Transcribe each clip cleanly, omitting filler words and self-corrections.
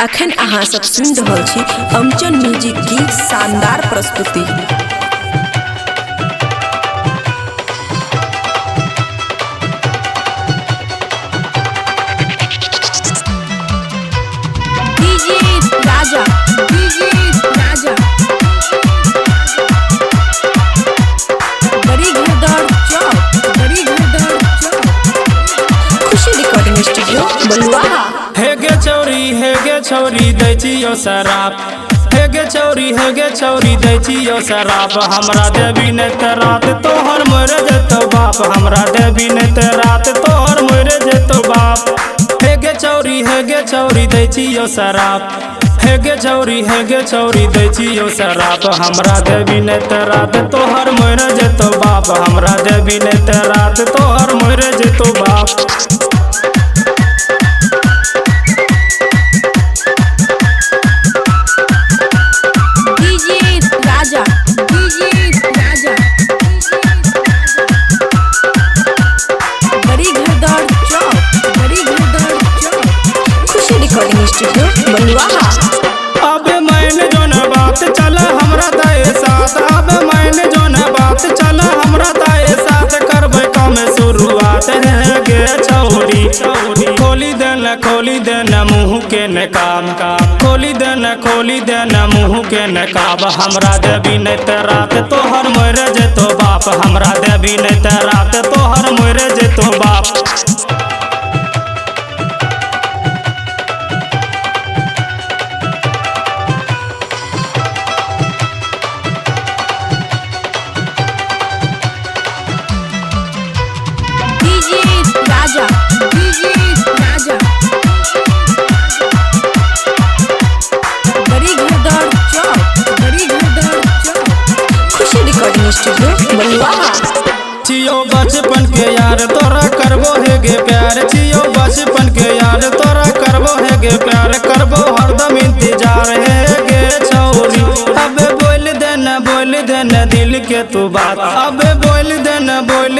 अखन अहाँ सब सुन रहल छी अमचन म्यूजिक की शानदार प्रस्तुति। डीजे राजा बड़ी घरदार चौक खुशी रिकॉर्डिंग स्टूडियो बलुआहा। हे गे छौरी दै छियो शराब, हे गे छौरी दै छियो शराब। हमरा देवी नै त रात तोहर मर जेतो बाप, हमरा देवी नै त रात तोहर मर जेतो बाप। हे गे छौरी दै छियो शराब, हे गे छौरी दै छियो शराब। हमरा देवी नै त रात तोहर मर जेतो बाप, हमरा देवी नै त रात तोहर मर जेतो बाप। स्टूडियो बलुआहा। अब मैंने जो न बात चला हमरा ताए साथ, अब मैंने जो न बात चला हमरा ताए साथ। करबे काम शुरुआत है गे छौरी, खोली देना मुँह के नकाब, खोली देना मुँह के नकाब। हमरा देवी नै त रात तोहर मर जेतो बाप, हमरा देवी नै त रात तोहर मर जेतो बाप। स्टूडियो बलुआहा। छियो बचपन के यार तोरा करबो है गे प्यार, छियो बचपन के यार तोरा करबो है गे प्यार। करबो हरदम इंतजार है गे छौरी, अबे बोल देना दिल के तू बात, अबे बोल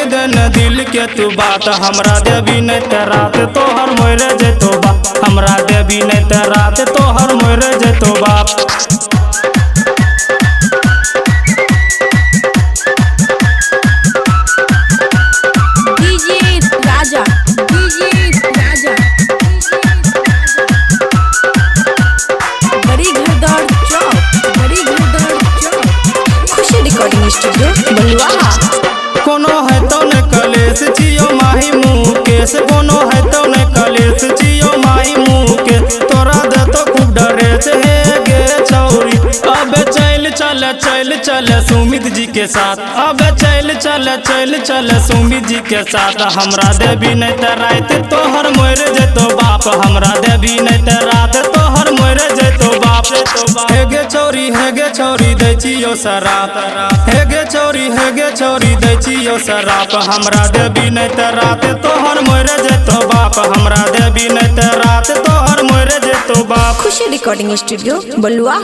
देना दिल के तू बात। हमरा देवी नै त रात तोहर मर जेतो बाप, हमरा देवी नै त रात तोहर मर जेतो बाप। स्टूडियो बलुआहा। कोनो है तो न कलेश जियो माही मुकेश, कोनो है तो न कलेश जियो माही मुकेश। तोरा दे तो खूब डरे से है गे छौरी, अब चल सुमित जी के साथ, अब चल सुमित जी के साथ। हमरा देवी नै त रात तोहर मर जेतो बाप, हमरा देवी नै त रात तोहर मर जेतो बाप। हे गे छौरी दै छियो शराब, हे गे छौरी दै छियो शराब। हमरा देवी नै त रात तोहर मर जेतो बाप, हमरा देवी नै त रात तोहर मर जेतो बाप। खुशी रिकॉर्डिंग स्टूडियो बलुआहा।